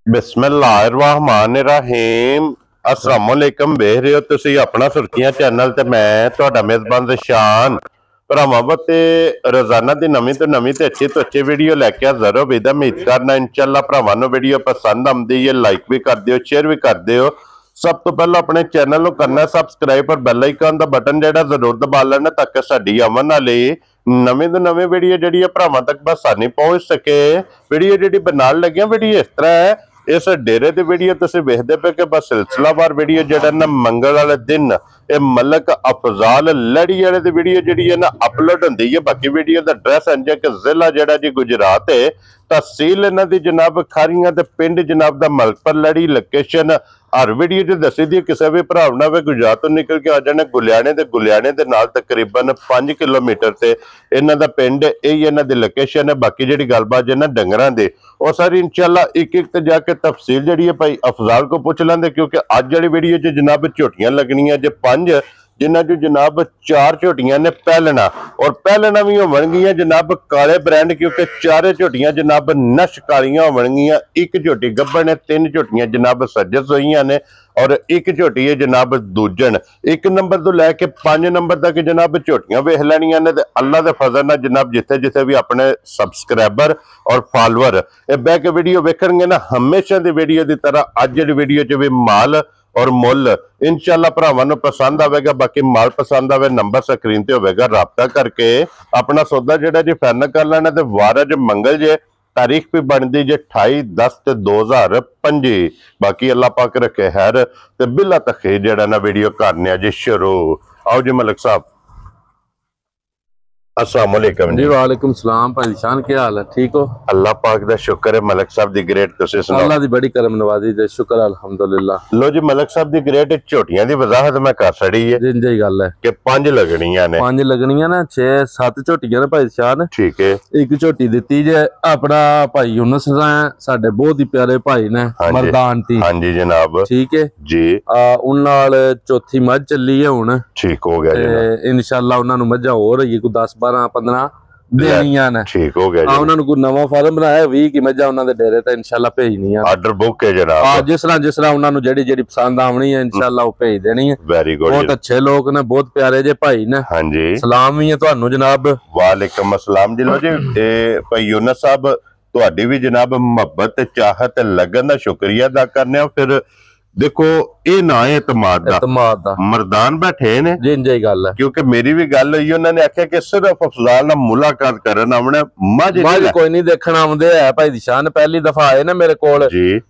बिस्मिल्लाहिर्रहमानिर्रहीम अस्सलाम वालेकुम। वेख रहे हो तुसी अपना सुर्खियां चैनल ते मैं तुहाडा मेजबान ज़शान भरावां ते रोजाना दी नवीं तो अच्छी वीडियो लैके हाज़र हो। बेदा उम्मीद करना इंशाअल्लाह भरावां नूं वीडियो पसंद आउंदी है, लाइक भी कर दिओ, शेयर भी कर दिओ। सब तो पहले अपने चैनल को करना सबसक्राइब और बैल आइकन का बटन जेड़ा जरूर दबा लेना ताकि साडी आवन वाली नवीं तो नवीं वीडियो जी भरावां तक बसानी पहुंच सके। वीडियो जी बनाने लगे वीडियो इस तरह है, इस डेरे की वीडियो तुसीं वेखदे पे कि बस सिलसिलावार वीडियो जेड़ा ना मंगल वाले दिन ये मलक अफजाल लड़ी वाले दी वीडियो जी है ना अपलोड होंदी है। बाकी वीडियो का एड्रैस है कि जिला जेड़ा जी गुजरात है, तहसील इन्हां दी जनाब खारियां ते पिंड जनाब दा मलकपुर लड़ी। लोकेशन हर वीडियो च दसी दी, किसी भी भरा ना वे गुजरात तो निकल के आ जाने गुलियाने दे नाल तकरीबन 5 किलोमीटर से इन्हां दा पिंड, यही इन्हां दी लोकेशन है। बाकी जिहड़ी गलबात है ना डंगरां दे और सारी इंशाअल्लाह एक एक ते जाके तफसील जिहड़ी है भाई अफजाल को पूछ लेंदे, क्योंकि अज वाली वीडियो च जनाब झोटियां लगनियां जे 5, जिन्हां चो जनाब 4 झोटियां ने पहलना और पहलना भी होवणगियां जनाब काले ब्रांड, क्योंकि 4 झोटियां जनाब नश कालियां होवणगियां। एक झोटी गब्बन है, 3 झोटियां जनाब सज्जस होईयां ने और एक झोटी है जनाब दूजन। 1 नंबर तो लैके 5 नंबर तक जनाब झोटियां वेख लैनियां ने। अल्लाह दे फजल नाल जनाब जिथे जिथे भी अपने सबसक्राइबर और फॉलोअर बह के वीडियो वेखणगे ना, हमेशा दी वीडियो की तरह अज दी वीडियो च भी माल और मुल इंशाअल्लाह भरावां नूं पसंद आवेगा। बाकी माल पसंद आवे नंबर स्क्रीन ते होवेगा, राबता करके अपना सौदा जेड़ा जी फाइनल कर लेना। ते वार अज मंगल जे, तारीख भी बनती जे 28/10/2025। बाकी अल्लाह पाक रखे खैर ते बिला तखीर जेड़ा ना वीडियो करने जी शुरू। आओ जी मलिक साहब, अस्सलाम वालेकुम जी। वालेकुम सलाम भाई ज़शान, क्या हाल है? ठीक हो? अल्लाह पाक दा शुक्र है। मलिक साहब दी ग्रेट तुसीं सुनाओ। अल्लाह दी बड़ी करम नवाजी दे शुक्र अल्हम्दुलिल्लाह। लो जी मलिक साहब दी ग्रेट झोटियां दी वजाहत मैं कर छड़ी है जी गल है कि 5 लगनियां ने। 5 लगनियां ने, 6-7 झोटियां ने भाई ज़शान। ठीक है। एक झोटी दित्ती जे अपना भाई यूनुस साडे बहुत ही प्यारे भाई ने मरदान ती। हाँ जी जनाब, ठीक है जी। उन नाल चौथी मझ चली है हुण, ठीक हो गया इंशाअल्लाह। उन्हां नूं मझां होर होई कोई 10-12-15 देनियां ने, ठीक हो गया। उन्हां नूं कोई नवां फार्म बनाया 20 की मझां उन्हां दे डेरे ते इंशाअल्लाह भेजनियां। ऑर्डर बुक है जनाब, जिस तरह उन्हां नूं जेड़ी पसंद आवनी है इंशाअल्लाह वो भेज देनी है। वेरी गुड, बहुत अच्छे लोग ने, बहुत प्यारे जे भाई ने। हाँ जी, सलाम भी है तुहानू जनाब। वालेकुम अस्सलाम जी। लो जी भाई यूनुस साहब तुहाडी भी जनाब मुहब्बत चाहत लगन दा शुक्रिया अदा करने। फिर देखो ये ना है एतमाद दा मरदान बैठे ने जी जी गल है, क्योंकि मेरी भी गल हुई, उन्होंने आख्या कि सिर्फ अफजाल नाल मुलाकात करन आवणे, मझ कोई नहीं देखण आउंदे है भाई ज़शान। पहली दफा आए ने मेरे कोल,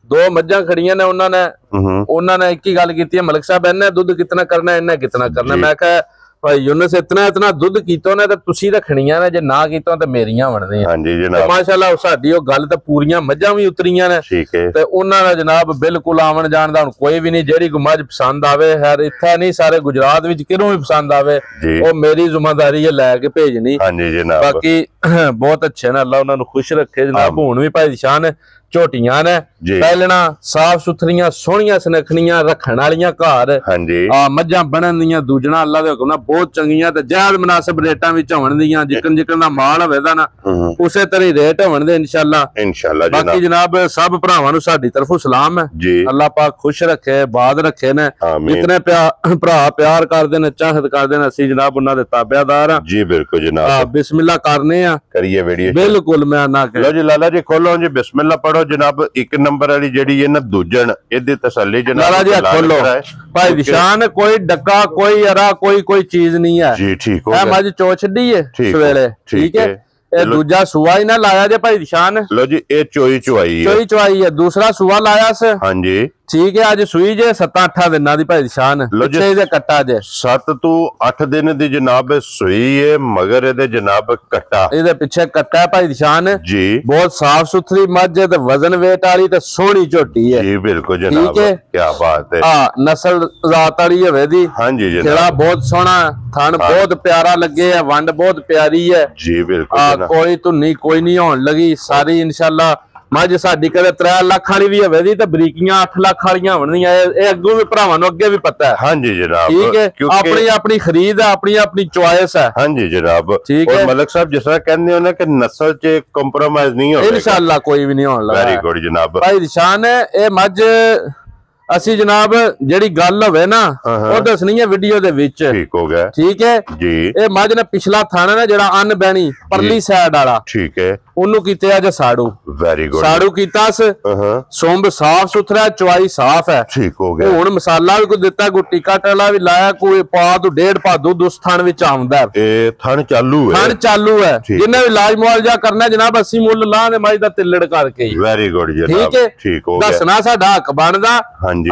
2 मझां खड़ियां ने। उन्होंने एक ही गल कीती है, मलिक साहब इन्हें दुध कितना करना, इन्हें कितना करना। मैं कहा भाई यूनुस इतना दुध कीतो ने ते तुसी रखणियां ने, जे ना कीतो ते मेरियां बनदियां। हां जी जनाब, माशाअल्लाह साडी ओ गल ते पूरियां मझां भी उतरियां ने। ठीक है, ते उन्हां दा जनाब बिल्कुल आवन जाण दा कोई भी नहीं। जेड़ी कोई मझ पसंद आवे, खैर इत्थे नहीं सारे गुजरात विच किरों भी पसंद आवे, ओ मेरी जिम्मेदारी है लैके भेजनी। हां जी जनाब, बाकी बहुत अच्छे ने, अल्लाह उन्हां नूं खुश रखे जनाब। हुण भी भाई ज़शान झोटियां ने पहलना साफ सुथरियां सोहणियां सनखनियां रखण वालियां घर। मझां बनन दियां दूजना अल्लाह दे हुक्म नाल बहुत चंगियां ते जायज मुनासिब रेटां विच होण दियां। जिकन दा माल होवे दा ना उसे तरह रेट होण दे इंशाअल्लाह। बाकी जनाब सब भरावां नूं साडी तरफों सलाम है। अल्लाह पाक खुश रखे, बाद रखे ने। जितने भरा प्यार करदे ने, चाहत करदे ने, असीं जनाब उन्हां दे ताबेदार हां जी। बिल्कुल जनाब, बिस्मिल्लाह करने आ, करिए वीडियो बिल्कुल। मैं ना लो जी लाला जी खोलो जी, बिस्मिल्लाह पढ़ो जनाब। 1 नंबर वाली जेड़ी है ना दूजन, इहदी तसल्ली जनाब खोलो भाई ज़शान। कोई डक्का, कोई अरा, कोई चीज नहीं है जी। ठीक है, मझ चो छड्डी है सवेले। ठीक है, दूजा सुआ ही ना लाया जे भाई ज़शान। लो जी ये चोई चुआई है। दूसरा सुआ लाया से। हाँ जी, ठीक है। अज सुई जे 7-8 दिन दी भाई ज़शान। कट्टा जे 7 तो 8 दिन दी जनाब सुई है, मगर इहदे जनाब कट्टा, इहदे पिछे कट्टा है भाई ज़शान जी। बहुत साफ सुथरी मझ है ते वजन वेट वाली ते सोहनी झोटी है जी। बिल्कुल जनाब, क्या बात है। नस्ल जात वाली होवे दी। हां जी जनाब, बहुत सोहना थन, बहुत प्यारा लगे है, वंड बहुत प्यारी है जी। बिल्कुल, कोई धुन्नी कोई नहीं होने लगी, सारी इंशाअल्लाह ਮੱਝ ਸਾਡੀ ਕਦੇ 3 ਲੱਖ ਵਾਲੀ ਵੀ ਹੋਵੇ ਦੀ ਤੇ ਬਰੀਕੀਆਂ 8 ਲੱਖ ਵਾਲੀਆਂ ਹੋਣਗੀਆਂ ਇਹ ਅੱਗੋਂ ਵੀ ਭਰਾਵਾਂ ਨੂੰ ਅੱਗੇ ਵੀ ਪਤਾ ਹੈ ਹਾਂਜੀ ਜਨਾਬ ਠੀਕ ਹੈ ਆਪਣੀ ਆਪਣੀ ਖਰੀਦ ਹੈ ਆਪਣੀ ਆਪਣੀ ਚੁਆਇਸ ਹੈ ਹਾਂਜੀ ਜਨਾਬ ਔਰ ਮਲਕ ਸਾਹਿਬ ਜਿਸ ਤਰ੍ਹਾਂ ਕਹਿੰਦੇ ਹੋ ਨਾ ਕਿ ਨਸਲ 'ਚ ਕੰਪਰੋਮਾਈਜ਼ ਨਹੀਂ ਹੋਵੇਗਾ ਇਨਸ਼ਾਅੱਲਾ ਕੋਈ ਵੀ ਨਹੀਂ ਹੋਣ ਲੱਗਾ ਵੈਰੀ ਗੁੱਡ ਜਨਾਬ ਭਾਈ ਨਿਸ਼ਾਨ ਇਹ ਮੱਝ ਅਸੀਂ ਜਨਾਬ ਜਿਹੜੀ ਗੱਲ ਹੋਵੇ ਨਾ ਉਹ ਦੱਸਣੀ ਹੈ ਵੀਡੀਓ ਦੇ ਵਿੱਚ ਠੀਕ ਹੋ ਗਿਆ ਠੀਕ ਹੈ ਜੀ ਇਹ ਮੱਝ ਨੇ ਪਿਛਲਾ ਥਾਣਾ ਨਾ ਜਿਹੜਾ ਅੰਨ ਬੈਣੀ ਪਰਲੀ ਸਾਈਡ ਵਾਲਾ ਠੀਕ ਹੈ ਉਹਨੂੰ ਕੀਤੇ ਅੱਜ ਸਾੜੂ ਵੈਰੀ ਗੁੱਡ ਸਾੜੂ ਕੀਤਾ ਸੁੰਬ ਸਾਫ ਸੁਥਰਾ ਚੁਆਈ ਸਾਫ ਹੈ ਠੀਕ ਹੋ ਗਿਆ ਹੁਣ ਮਸਾਲਾ ਵੀ ਕੋਈ ਦਿੱਤਾ ਕੋਈ ਟਿੱਕਾ ਟਲਾ ਵੀ ਲਾਇਆ ਕੋਈ ਪਾ ਤੋਂ 1.5 ਪਾ ਦੁੱਧ ਉਸ ਥਣ ਵਿੱਚ ਆਉਂਦਾ ਇਹ ਥਣ ਚਾਲੂ ਹੈ ਥਣ ਚਾਲੂ ਹੈ ਜਿੰਨੇ ਵੀ ਇਲਾਜ ਮੁਆਲਜਾ ਕਰਨਾ ਜਨਾਬ ਅਸੀਂ ਮੁੱਲ ਲਾਂ ਦੇ ਮੱਝ ਦਾ ਤਿੱਲੜ ਕਰਕੇ ਵੈਰੀ ਗੁੱਡ ਜਨਾਬ ਠੀਕ ਹੈ ਠੀਕ ਹੋ ਗਿਆ ਦੱਸਣਾ ਸਾਡਾ ਹੱਕ ਬਣਦਾ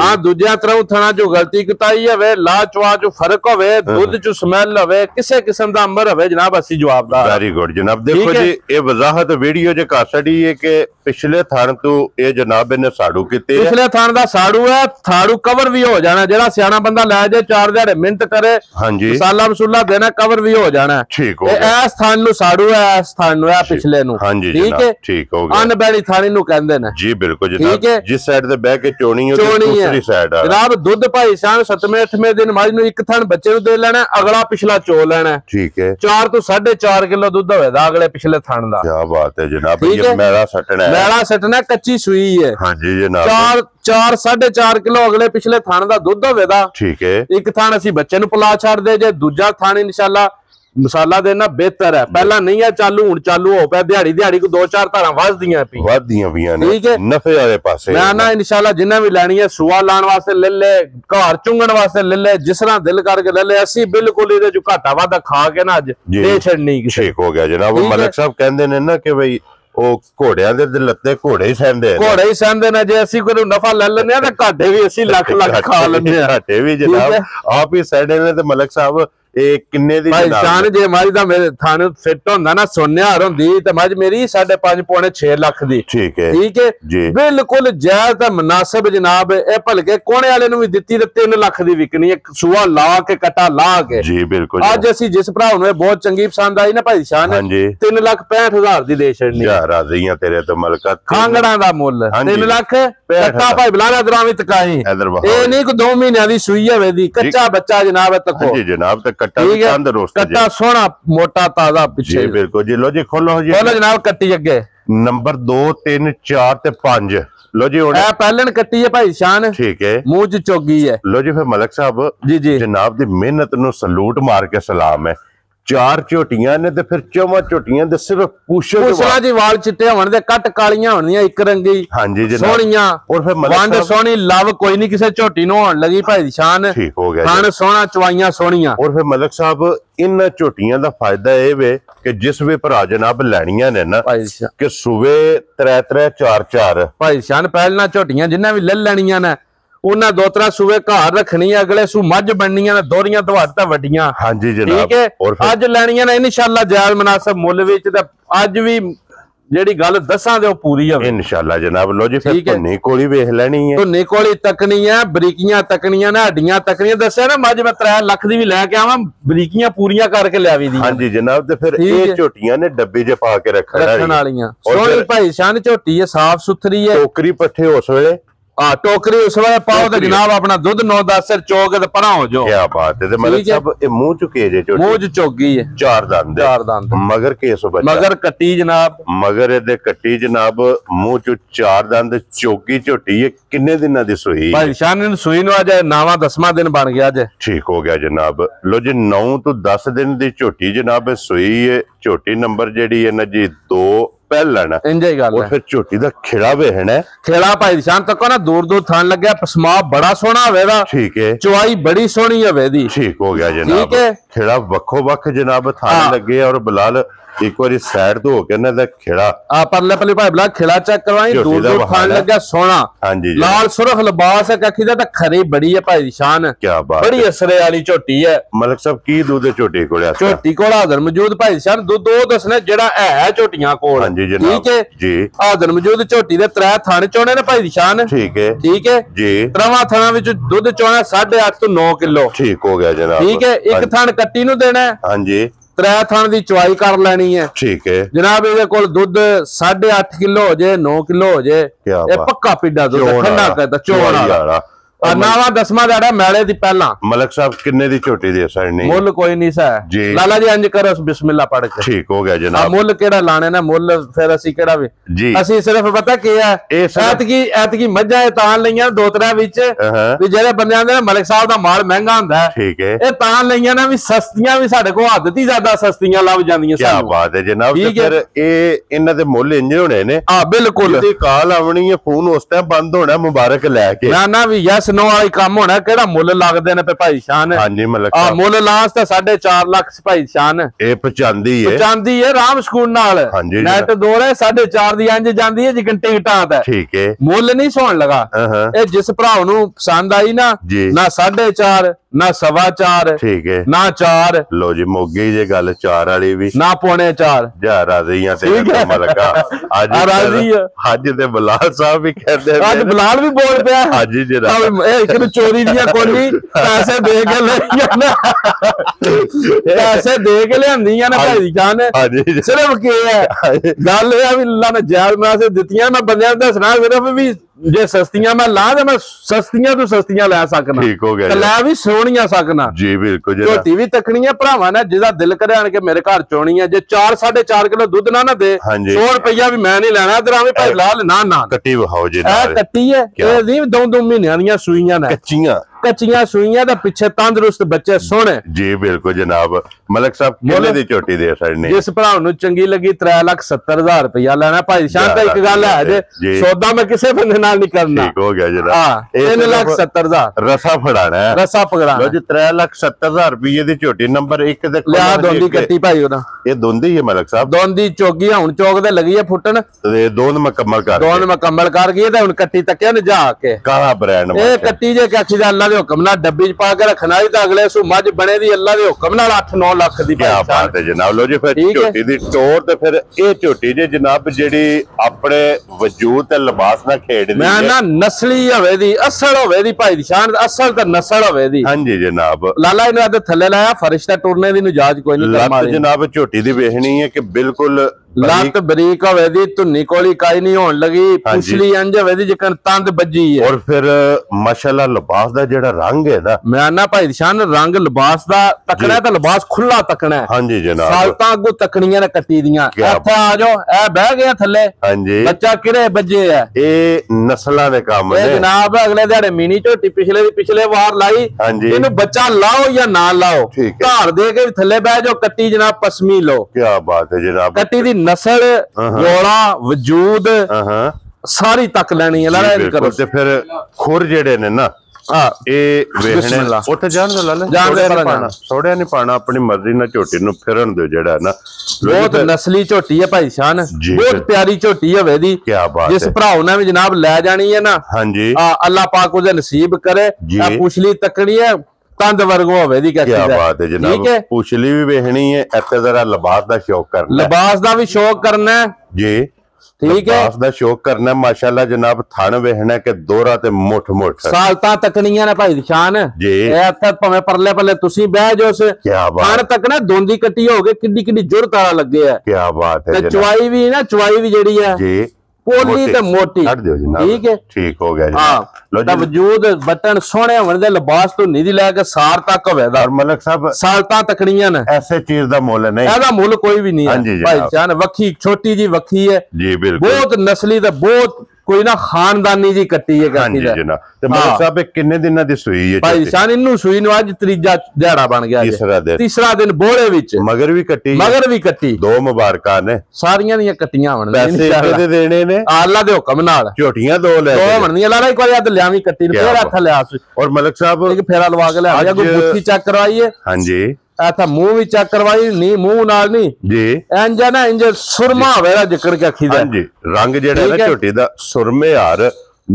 ਆ ਦੂਜਿਆਂ ਤਰ੍ਹਾਂ ਥਣਾ ਚੋਂ ਗਲਤੀ ਕਿਤਾਈ ਹੋਵੇ ਲਾ ਚਵਾ ਚੋਂ ਫਰਕ ਹੋਵੇ ਦੁੱਧ ਚੋਂ ਸਮੈਲ ਹੋਵੇ ਕਿਸੇ ਕਿਸਮ ਦਾ ਅੰਬਰ ਹੋਵੇ ਜਨਾਬ ਅਸੀਂ ਜਵਾਬਦਾਰ ਵੈਰੀ ਗੁੱਡ ਜਨਾਬ ਦੇਖੋ ਜੀ ਇਹ ਵਜ਼ਾਹਤ ਵੀਡੀਓ ਜੇ ਕਰ ਛੜੀ ਹੈ ਕਿ ਪਿਛਲੇ ਥਣ ਤੋਂ ਇਹ ਜਨਾਬ ਨੇ ਸਾੜੂ ਕੀਤੇ ਪਿਛਲੇ ਥਣ ਦਾ ਸਾੜੂ ਹੈ ਸਾੜੂ ਕਵਰ ਵੀ ਹੋ ਜਾਣਾ ਜਿਹੜਾ ਸਿਆਣਾ ਬੰਦਾ ਲੈ ਜਾਏ 4 ਦਿਹਾੜੇ ਮਿਹਨਤ ਕਰੇ ਹਾਂਜੀ ਮਸਾਲਾ ਮਸੂਲਾ ਦੇਣਾ ਕਵਰ ਵੀ ਹੋ ਜਾਣਾ ਠੀਕ ਹੋ ਗਿਆ ਇਹ ਥਣ ਨੂੰ ਸਾੜੂ ਹੈ ਇਸ ਥਣ ਨੂੰ ਇਹ ਪਿਛਲੇ ਨੂੰ ਠੀਕ ਹੈ ਠੀਕ ਹੋ ਗਿਆ ਅੰਨ ਬੈਣੀ ਥਾਣੀ ਨੂੰ ਕਹਿੰਦੇ ਨੇ ਜੀ ਬਿਲਕੁਲ ਜਨਾਬ ਜਿਸ ਸਾਈਡ ਤੇ ਬਹਿ ਕੇ ਚੋਣੀ ਉਹ ਦੂਸਰੀ ਸਾਈਡ ਆ ਜਨਾਬ ਦੁੱਧ ਭਾਈ ਸਾਹਿਬ 7ਵੇਂ 8ਵੇਂ ਦਿਨ ਮੱਝ ਨੂੰ ਇੱਕ ਥਣ ਬੱਚੇ ਨੂੰ ਦੇ ਲੈਣਾ ਅਗਲਾ ਪਿਛਲਾ ਚੋ ਲੈਣਾ ਠੀਕ ਹੈ 4 ਤੋਂ 4.5 ਕਿਲੋ ਦੁੱਧ ਹੋਵੇਗਾ ਅਗਲੇ ਪਿਛਲੇ ਥਣ ਦਾ ਕੀ ਬਾਤ ਹੈ ਜਨਾਬ ਇਹ ਮੈਲਾ ਸੱਟਣਾ ਹੈ ਮੈਲਾ ਸੱਟਣਾ ਕੱਚੀ ਸੂਈ ਹੈ ਹਾਂਜੀ ਜਨਾਬ 4 4.5 ਕਿਲੋ ਅਗਲੇ ਪਿਛਲੇ ਥਣ ਦਾ ਦੁੱਧ ਹੋਵੇਗਾ ਠੀਕ ਹੈ ਇੱਕ ਥਣ ਅਸੀਂ ਬੱਚੇ ਨੂੰ ਪਿਲਾ ਛੱਡਦੇ ਜੇ ਦੂਜਾ ਥਣ ਇਨਸ਼ਾਅੱਲਾ ਮਸਾਲਾ ਦੇਣਾ ਬਿਹਤਰ ਹੈ ਪਹਿਲਾਂ ਨਹੀਂ ਹੈ ਚਾਲੂ ਹੁਣ ਚਾਲੂ ਹੋ ਪਿਆ ਦਿਹਾੜੀ ਕੋ 2-4 ਧਾਰਾਂ ਵੱਧਦੀਆਂ ਪਈਆਂ ਨੇ ਨਫੇ ਵਾਲੇ ਪਾਸੇ ਮੈਂ ਨਾ ਇਨਸ਼ਾਅੱਲਾ ਜਿੰਨਾ ਵੀ ਲੈਣੀ ਹੈ ਸੁਆ ਲਾਣ ਵਾਸਤੇ ਲੈ ਲੈ ਘਰ ਚੁੰਗਣ ਵਾਸਤੇ ਲੈ ਲੈ ਜਿਸ ਤਰ੍ਹਾਂ ਦਿਲ ਕਰਕੇ ਲੈ ਲੈ ਅਸੀਂ ਬਿਲਕੁਲ ਇਹਦੇ ਚ ਘਾਟਾ ਵਾਧਾ ਖਾ ਕੇ ਨਾ ਅੱਜ ਦੇ ਛੱਡਣੀ ਠੀਕ ਹੋ ਗਿਆ ਜਨਾਬ ਮਲਕ ਸਾਹਿਬ ਕਹਿੰਦੇ ਨੇ ਨਾ ਕਿ ਬਈ ਉਹ ਘੋੜਿਆਂ ਦੇ ਲੱਤੇ ਘੋੜੇ ਹੀ ਸਹਿੰਦੇ ਨੇ ਜੇ ਅਸੀਂ ਕੋਈ ਨਫਾ ਲੈ ਲੈਂਦੇ ਆ ਤਾਂ ਘਾਟੇ ਵੀ ਅਸੀਂ ਲੱਖ ਖਾ ਲੈਂਦੇ ਆ ਘਾਟੇ ਵੀ ਜਨਾਬ ਆਪ ਹੀ ਸਹਿੰਦੇ ਨੇ ਤੇ ਮਲਕ ਸਾਹਿਬ ਇਹ ਕਿੰਨੇ ਦੀ ਭਾਈ ਸ਼ਾਨ ਜੇ ਮੱਝ ਦਾ ਮੇਰੇ ਥਾਣੇ ਫਿੱਟ ਹੁੰਦਾ ਨਾ ਸੋਨਿਆਰ ਹੁੰਦੀ ਤੇ ਮੱਝ ਮੇਰੀ 5.5 ਪੌਣੇ 6 ਲੱਖ ਦੀ ਠੀਕ ਹੈ ਬਿਲਕੁਲ ਜਾਇਜ਼ ਤੇ ਮੁਨਾਸਿਬ ਜਨਾਬ ਇਹ ਭਲਕੇ ਕੋਣੇ ਵਾਲੇ ਨੂੰ ਵੀ ਦਿੱਤੀ ਤੇ 3 ਲੱਖ ਦੀ ਵਿਕਣੀ ਇੱਕ ਸੂਆ ਲਾ ਕੇ ਕਟਾ ਲਾ ਕੇ ਜੀ ਬਿਲਕੁਲ ਅੱਜ ਅਸੀਂ ਜਿਸ ਭਰਾ ਨੂੰ ਇਹ ਬਹੁਤ ਚੰਗੀ ਪਸੰਦ ਆਈ ਨਾ ਭਾਈ ਸ਼ਾਨ 3,65,000 ਦੀ ਦੇ ਛੱਡਣੀ ਯਾਰ ਰਾਜ਼ੀਆਂ ਤੇਰੇ ਤੋਂ ਮਲਕਾ ਖਾਂਗੜਾਂ ਦਾ ਮੁੱਲ 3 ਲੱਖ ਕੱਟਾ ਭਾਈ ਬਲਾਰਾ ਦਰਾਵੀ ਤਕਾਈ ਇਹ ਨਹੀਂ ਕੋ 2 ਮਹੀਨਿਆਂ ਦੀ ਸੂਈ ਹੋਵੇ ਦੀ ਕੱਚਾ ਬੱਚਾ ਜਨਾਬ ਤੱਕੋ ਜੀ ਜਨਾਬ ਕੱਟਾ ਸੋਹਣਾ ਮੋਟਾ ਤਾਜ਼ਾ ਪਿੱਛੇ ਬਿਲਕੁਲ ਜੀ ਲੋ ਜੀ ਖੋਲੋ ਜੀ ਖੋਲੋ ਜਨਾਬ ਕੱਟੀ ਅੱਗੇ ਨੰਬਰ 2 3 4 ਤੇ 5 ਲੋ ਜੀ ਹੁਣ ਇਹ ਪਹਿਲਣ ਕੱਟੀ ਹੈ ਭਾਈ ਸ਼ਾਨ ਠੀਕ ਹੈ ਮੂੰਹ ਚ ਚੋਗੀ ਹੈ ਲੋ ਜੀ ਫਿਰ ਮਲਕ ਸਾਹਿਬ ਜੀ ਜਨਾਬ ਦੀ ਮਿਹਨਤ ਨੂੰ ਸਲੂਟ ਮਾਰ ਕੇ ਸਲਾਮ ਹੈ 4 ਝੋਟੀਆਂ ਨੇ ਤੇ ਫਿਰ 4 ਝੋਟੀਆਂ ਦੇ ਸਿਰਫ ਪੁੱਛਣਾ ਜੀ ਵਾਲ ਚਿੱਟੇ ਹੋਣ ਦੇ ਕੱਟ ਕਾਲੀਆਂ ਹੋਣੀਆਂ ਇੱਕ ਰੰਗੀ ਹਾਂਜੀ ਜਨਾਬ ਸੋਹਣੀਆਂ ਔਰ ਫਿਰ ਵੰਡ ਸੋਹਣੀ ਲਵ ਕੋਈ ਨਹੀਂ ਕਿਸੇ ਝੋਟੀ ਨੂੰ ਹੋਣ ਲੱਗੀ ਭਾਈ ਸ਼ਾਨ ਠੀਕ ਹੋ ਗਿਆ ਖਾਣ ਸੋਹਣਾ ਚਵਾਈਆਂ ਸੋਹਣੀਆਂ ਔਰ ਫਿਰ ਮਲਕ ਸਾਹਿਬ ਇਹਨਾਂ ਝੋਟੀਆਂ ਦਾ ਫਾਇਦਾ ਇਹ ਵੇ ਕਿ ਜਿਸ ਵੀ ਭਰਾ ਜਨਾਬ ਲੈਣੀਆਂ ਨੇ ਨਾ ਕਿ ਸੂਵੇ 3 4 ਭਾਈ ਸ਼ਾਨ ਪਹਿਲਾਂ ਝੋਟੀਆਂ ਜਿੰਨਾਂ ਵੀ ਲੈ ਲੈਣੀਆਂ ਨੇ ਉਹਨਾਂ 2-3 ਸੂਵੇ ਘਰ ਰੱਖਣੀ ਅਗਲੇ ਸੂ ਮੱਝ ਬਣਨੀਆਂ ਨੇ ਦੋਰੀਆਂ ਦਵਾਤਾਂ ਵੱਡੀਆਂ ਹਾਂਜੀ ਜਨਾਬ ਠੀਕ ਹੈ ਅੱਜ ਲੈਣੀਆਂ ਨੇ ਇਨਸ਼ਾਅੱਲਾ ਜਾਇਜ਼ ਮੁਨਾਸਬ ਮੁੱਲ ਵਿੱਚ ਤੇ ਅੱਜ ਵੀ ਜਿਹੜੀ ਗੱਲ ਦੱਸਾਂ ਤੇ ਉਹ ਪੂਰੀ ਹੋਵੇ ਇਨਸ਼ਾਅੱਲਾ ਜਨਾਬ ਲੋ ਜੀ ਫਿਰ ਧੁੰਨੀ ਕੋਲੀ ਵੇਖ ਲੈਣੀ ਹੈ ਧੁੰਨੀ ਕੋਲੀ ਤੱਕਣੀ ਹੈ ਬਰੀਕੀਆਂ ਤੱਕਣੀਆਂ ਨੇ ਹੱਡੀਆਂ ਤੱਕਣੀਆਂ ਦੱਸਿਆ ਨਾ ਮੱਝ ਮੈਂ 3 ਲੱਖ ਦੀ ਵੀ ਲੈ ਕੇ ਆਵਾਂ ਬਰੀਕੀਆਂ ਪੂਰੀਆਂ ਕਰਕੇ ਲਿਆਵੀ ਦੀ ਹਾਂਜੀ ਜਨਾਬ ਤੇ ਫਿਰ ਇਹ ਝੋਟੀਆਂ ਨੇ ਡੱਬੇ 'ਚ ਪਾ ਕੇ ਰੱਖਣ ਵਾਲੀਆਂ ਸੋਹਣੀ ਭਾਈ ਸ਼ਾਨ ਝੋਟੀ ਹੈ ਸਾਫ ਸੁਥਰੀ ਹੈ ਟੋਕਰੀ ਪੱਠੇ ਉਸ ਵੇਲੇ ਟੋਕਰੀ ਉਸ ਵੇਲੇ ਪਾਓ ਤੇ ਜਨਾਬ ਆਪਣਾ ਦੁੱਧ 9-10 ਸਿਰ ਚੋਕ ਤੇ ਪਰਾਂ ਹੋ ਜਾਓ ਕੀ ਬਾਤ ਹੈ ਤੇ ਮਤਲਬ ਸਭ ਇਹ ਮੂੰਹ ਚੁਕੇ ਜੇ ਝੋਟੀ ਮੂੰਹ ਚ ਚੋਗੀ ਹੈ 4 ਦੰਦ ਮਗਰ ਕੇਸ ਬੱਚਾ ਮਗਰ ਕੱਟੀ ਜਨਾਬ ਮਗਰ ਇਹਦੇ ਕੱਟੀ ਜਨਾਬ ਮੂੰਹ ਚ 4 ਦੰਦ ਚੋਗੀ ਝੋਟੀ ਹੈ ਕਿੰਨੇ ਦਿਨਾਂ ਦੀ ਸੂਈ ਭਾਈ ਸ਼ਾਨ ਨੂੰ ਸੂਈ ਨੂੰ ਅੱਜ 9ਵਾਂ 10ਵਾਂ ਦਿਨ ਬਣ ਗਿਆ ਅੱਜ ਠੀਕ ਹੋ ਗਿਆ ਜਨਾਬ ਲੋ ਜੀ 9 ਤੋਂ 10 ਦਿਨ ਦੀ ਝੋਟੀ ਜਨਾਬ ਸੂਈ ਹੈ ਝੋਟੀ ਨੰਬਰ ਜਿਹੜੀ ਹੈ ਨਾ ਜੀ 2 ਪਹਿਲਣ ਇੰਜ ਹੀ ਗੱਲ ਹੈ ਫਿਰ ਝੋਟੀ ਦਾ ਖੇੜਾ ਵੇਖਣਾ ਖੇੜਾ ਭਾਈ ਸ਼ਾਨ ਤੱਕ ਨਾ ਦੂਰ ਥਣ ਲੱਗਿਆ ਪਸਮਾ ਬੜਾ ਸੋਹਣਾ ਹੋਵੇਗਾ ਠੀਕ ਹੈ ਚੁਆਈ ਬੜੀ ਸੋਹਣੀ ਹੋਵੇ ਦੀ ਠੀਕ ਹੋ ਗਿਆ ਜਨਾਬ ਠੀਕ ਹੈ ਖੇੜਾ ਵੱਖੋ ਵੱਖ ਜਨਾਬ ਥਣ ਲੱਗੇ ਔਰ ਬਲਾਲ ਇੱਕ ਵਾਰੀ ਸਾਈਡ ਤੋਂ ਹੋ ਕੇ ਨਾ ਦਾ ਖੇੜਾ ਪਰਲੇ ਭਾਈ ਬਲਾ ਖੇੜਾ ਚੈੱਕ ਕਰਵਾਈ ਦੂਰ ਥਣ ਲੱਗਿਆ ਸੋਹਣਾ ਹਾਂਜੀ ਲਾਲ ਸੁਰਖ ਲਿਬਾਸ ਹੈ ਕੱਖੀ ਦਾ ਤਾਂ ਖਰੀ ਬੜੀ ਹੈ ਭਾਈ ਸ਼ਾਨ ਕੀ ਬਾਤ ਬੜੀ ਅਸਰੇ ਵਾਲੀ ਝੋਟੀ ਹੈ ਮਲਕ ਸਾਹਿਬ ਕੀ ਦੁੱਧ ਝੋਟੀ ਕੋਲ ਝੋਟੀ ਕੋਲ ਹਾਜ਼ਰ ਮੌਜੂਦ ਭਾਈ ਸ਼ਾਨ ਦੁੱਧ ਉਹ ਦੱਸਣਾ ਜਿਹੜਾ ਹੈ ਝੋਟੀਆਂ ਕੋਲ ਹਾਂਜੀ ਜਨਾਬ ਠੀਕ ਹੈ ਜੀ ਹਾਜ਼ਰ ਮੌਜੂਦ ਝੋਟੀ ਦੇ 3 ਥਣ ਚੋਣੇ ਨੇ ਭਾਈ ਸ਼ਾਨ ਠੀਕ ਹੈ ਜੀ 3 ਥਣਾਂ ਵਿੱਚ ਦੁੱਧ ਚੋਣਾ 8.5 ਤੋਂ 9 ਕਿਲੋ ਠੀਕ ਹੋ ਗਿਆ ਜਨਾਬ ਠੀਕ ਹੈ ਇੱਕ ਥਣ ਕੱਟੀ ਨੂੰ ਦੇਣਾ ਹਾਂਜੀ त्रै थण दी चवाई कर लैनी है। ठीक है जनाब इहदे कोल दुध 8.5 किलो हो जाए 9 किलो हो जाए ये पक्का पिड्डा दुध ठंडा करदा चोण वाला नावा 10वां दाड़ा मैले दी पहला। मलिक साहब किन्ने दी झोटी दे सकने? मुल कोई नहीं सा जी लाला जी इंज करो बिस्मिल्लाह पढ़ के। ठीक हो गया जनाब। मुल केड़ा लाने ना मुल फिर असी केड़ा भी जी असी सिर्फ पता की है ऐतकी मज्जां तां लईयां दो त्रै विच भी जेड़े बंदे आंदे मलिक साहब दा माल महंगा हुंदा है। ठीक है ए तां लईयां ना भी सस्तियां भी साडे कोल हद दी ज्यादा सस्तियां लभ जांदियां क्या बात है जनाब। ते फिर ए इन्हां दे मुल इंज होने ने। हां बिल्कुल दी कॉल आवनी है फोन उस टाइम बंद होना मुबारक लेके ना ना भी यस नो वाली काम होना केड़ा मुल लगदे ने भाई शान। हां जी मलिक साहब मुल लास ते 4.5 लाख भाई शान ए 95 है राम सकून नाल नेट दो रे 4.5 दी इंज जांदी है जिकन टिकटां दा। ठीक है मुल नहीं सोण लगा ए जिस भरा नूं पसंद आई ना 4.5 ना 4.25 ठीक है ना 4 लो जी मोगी जे गल 4 वाली भी ना 4.25 जा राज़ियां ते मलका आज राज़ी आज ते बलाल साहब भी कहते हैं आज बलाल भी बोल पिया हां जी जनाब ए इकन चोरी दियां कोनी पैसे दे के ले ना पैसे दे के लेंदियां ना भाई जान। हां जी सिर्फ के है गल है भी अल्लाह ने जायज में से दित्तियां मैं बंदे दसना सिर्फ भी जे सस्तियां मैं ला दे मैं सस्तियां तो सस्तियां ले सकना। ठीक हो गया लै भी सोहणियां सकना जी बिल्कुल जी झोटी भी तकनी है भरावां ने जिहदा दिल करे आण के मेरे घर चोणी है जे 4 4.5 किलो दुध ना दे 100 रुपया भी मैं नहीं लेना इधर आवे भाई लाल ना ना कट्टी विखाओ जी ए कट्टी है ए दी 2 महीनों दी सूईयां ने कच्चियां सूईयां दा पिछे तंदुरुस्त बच्चे सोहणे जी बिल्कुल जनाब। मलिक साहब किन्ने दी झोटी दे सकने? जिस भरा नूं चंगी लगी 3,70,000 रुपया लेना भाई शान दा एक गल है जे सौदा मैं किसे बंदे नाल नहीं करना। ठीक हो गया जनाब। हां 3,70,000 रसा फड़ाना है रसा पकड़ाना लो जी 3,70,000 रुपये दी झोटी नंबर 1 दे लिया दोंदी कट्टी भाई ओदा ये दोंदी है मलिक साहब दोंदी चोगी हुन चौक दे लगी है फुटन ते दोंद मुकम्मल कर गई ते हुन कट्टी तकिया न जा के काला ब्रांड ए कट्टी जे काखी दा अल्लाह दे हुक्म नाल डब्बी च पा के रखना ही ते अगले सू मज बने दी अल्लाह दे हुक्म नाल 8-9 लाख दी क्या बात है जनाब। लो जी फिर झोटी दी टोर ते फिर ए झोटी जे जनाब जेड़ी अपने वजूद ते लिबास नाल खेडदी मैं ना नस्ली होवे दी असल होवे दी भाई दी शान असल ते नस्ल होवे दी। हां जी जनाब लाला इन्हां दे थल्ले लाया फरिश्ता टुरने दी निजाज कोई नहीं कर मारी जनाब झोटी दी वेखनी है कि बिल्कुल लत बरीक होवे दी धुन्नी कोली काई नहीं होण लगी पुछली इंज होवे दी जिकन तंद बज्जी है और फिर माशाल्लाह लिबास दा जेड़ा रंग है ना मैं ना भाई शान रंग लिबास दा तकना ते लिबास खुला तकना है। हां जी जनाब सालतां अगू तकनियां ने कट्टी दियां इत्थे आ जाओ ए बह गया थल्ले। हां जी बच्चा किरे बज्जे है ए नस्लां दे काम ने जनाब अगले दिहाड़े मिनी झोटी पिछले वार लाई इनु बच्चा लाओ या ना लाओ घर दे के थल्ले बह जाओ कट्टी जनाब पसमी लो। क्या बात है जनाब कट्टी दी नस्ल गोला वजूद सारी तक लेनी है लाला करो ते फिर खुर जेड़े ने ना ए वेखने उथे जान दे लाला जान दे पाना थोड़े नहीं पाना अपनी मर्जी ना झोटी नु फिरन दो जेड़ा ना बहुत नस्ली झोटी है भाई शान बहुत प्यारी झोटी है दी। क्या बात है जिस भराओ ने भी जनाब ले जानी है ना हां जी अल्लाह पाक उसे नसीब करे पुछली तकनी है तंद वर्गो होवे दी क्या बात है जनाब पुछली भी वेखनी है इत्ते जरा लिबास दा शौक करना लिबास दा भी शौक करना है जी ठीक है लिबास दा शौक करना माशाल्लाह जनाब थान वेखना के दोहरा ते मुठ सालतां तकनियां ने भाई शान जी ए इत्थे भावें परले पल्ले तुसी बह जो उस क्या बात थान तक ना दोंदी कट्टी हो गई किड्डी जुरत वाला लगे है। क्या बात है ते चवाई भी जेड़ी है जी पोली ते मोटी ठीक है ठीक हो गया जी। वजूद बटन सोहने होने दे लिबास तो नहीं लैके सार तक होवेगा मलिक साहब सालतां तकनियां ने ऐसे चीज दा मुल नहीं एदा मुल कोई भी नहीं है भाई जान वखी छोटी जी वखी है जी बिल्कुल बहुत नस्ली ते बहुत कोई ना खानदानी जी कट्टी है कट्टी दा ते मलिक साहब किन्ने दिनां दी सूई है भाई शान इन्नू सूई नु आज तीजा दिहाड़ा बन गया तीसरा दिन बोड़े विच मगर भी कट्टी दो मुबारकां ने सारियां दी कट्टियां होण पैसे किदे देने ने अल्लाह दे हुक्म नाल झोटियां दो ले दो बनदियां लाला एक बार याद लियावी कट्टी ने फिर हथ लिया और मलिक साहब एक फेरा लवा के ले आया कोई बुत्ती चेक करवाई है। हां जी ऐसा मुंह भी चेक करवाई नहीं मुंह नाल नहीं जी इंज ना इंज सुरमा होवेगा जिक्र के अखी दा हां जी रंग जेड़ा ना झोटी दा सुरमे हार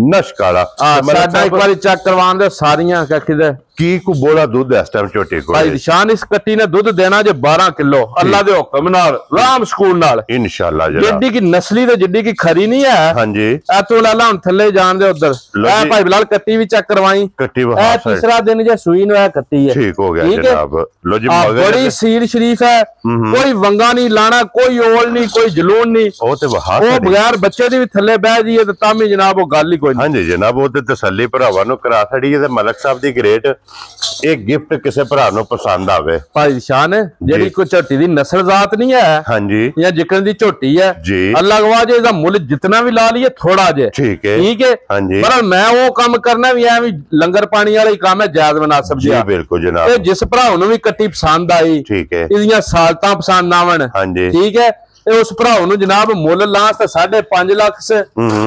नश काला साडा एक बार चेक करवान दे सारियां अखी दे ਕੀ ਕੋ ਬੋਲਾ ਦੁੱਧ ਇਸ ਟਾਈਮ ਝੋਟੀ ਕੋਲ ਭਾਈ ਨਿਸ਼ਾਨ ਇਸ ਕੱਟੀ ਨੇ ਦੁੱਧ ਦੇਣਾ ਜੇ 12 ਕਿਲੋ ਅੱਲਾ ਦੇ ਹੁਕਮ ਨਾਲ ਰਾਮ ਸਕੂਨ ਨਾਲ ਇਨਸ਼ਾਅੱਲਾ ਜਨਾਬ। ਜਿੱਡੀ ਕੀ ਨਸਲੀ ਤੇ ਜਿੱਡੀ ਕੀ ਖਰੀ ਨਹੀਂ ਹੈ ਹਾਂਜੀ ਐ ਤੋਂ ਲਾਲਾ ਹੁਣ ਥੱਲੇ ਜਾਣ ਦੇ ਉਧਰ ਐ ਭਾਈ ਬਿਲਾਲ ਕੱਟੀ ਵੀ ਚੈੱਕ ਕਰਵਾਈ ਕੱਟੀ ਐ ਤੀਸਰਾ ਦਿਨ ਜੇ ਸੂਈ ਨੂੰ ਐ ਕੱਟੀ ਹੈ ਠੀਕ ਹੋ ਗਿਆ ਜਨਾਬ। ਲੋ ਜੀ ਮਗਰ ਬੜੀ ਸੀਲ ਸ਼ਰੀਫ ਹੈ ਕੋਈ ਵੰਗਾ ਨਹੀਂ ਲਾਣਾ ਕੋਈ ਓਲ ਨਹੀਂ ਕੋਈ ਜਲੂਨ ਨਹੀਂ ਉਹ ਤੇ ਵਹਾ ਉਹ ਬਗੈਰ ਬੱਚੇ ਦੀ ਵੀ ਥੱਲੇ ਬਹਿ ਜੀਏ ਤੇ ਤਾਂ ਵੀ ਜਨਾਬ ਉਹ ਗੱਲ ਹੀ ਕੋਈ ਨਹੀਂ। ਹਾਂਜੀ ਜਨਾਬ ਉਹ ਤੇ ਤਸੱਲੀ ਭਰਾਵਾਂ ਨੂੰ ਕਰਾ ਛੜੀ ਹੈ ਤੇ ਮਲਕ ਸਾਹਿਬ ਦੀ ਗ੍ਰੇਟ ਇਹ ਗਿਫਟ ਕਿਸੇ ਭਰਾ ਨੂੰ ਪਸੰਦ ਆਵੇ ਭਾਈ ਨਿਸ਼ਾਨ ਜਿਹੜੀ ਕੋਈ ਝੋਟੀ ਦੀ ਨਸਲ ਜ਼ਾਤ ਨਹੀਂ ਹੈ ਹਾਂਜੀ ਜਾਂ ਜਿਕਣ ਦੀ ਝੋਟੀ ਹੈ ਜੀ ਅੱਲਾਹ ਗਵਾਹ ਇਹਦਾ ਮੁੱਲ ਜਿਤਨਾ ਵੀ ਲਾ ਲਈਏ ਥੋੜਾ ਜਿਹਾ ਠੀਕ ਹੈ ਹਾਂਜੀ ਪਰ ਮੈਂ ਉਹ ਕੰਮ ਕਰਨਾ ਵੀ ਐ ਵੀ ਲੰਗਰ ਪਾਣੀ ਵਾਲਾ ਹੀ ਕੰਮ ਹੈ ਜਾਇਜ਼ ਮਨਾਸਬ ਜੀ ਬਿਲਕੁਲ ਜਨਾਬ। ਇਹ ਜਿਸ ਭਰਾ ਨੂੰ ਵੀ ਕੱਟੀ ਪਸੰਦ ਆਈ ਠੀਕ ਹੈ ਇਹਦੀਆਂ ਸਾਲਤਾਂ ਪਸੰਦ ਆਵਣ ਹਾਂਜੀ ਠੀਕ ਹੈ ਇਹ ਉਸ ਭਰਾ ਨੂੰ ਜਨਾਬ ਮੁੱਲ ਲਾਸ ਤੇ 5.5 ਲੱਖ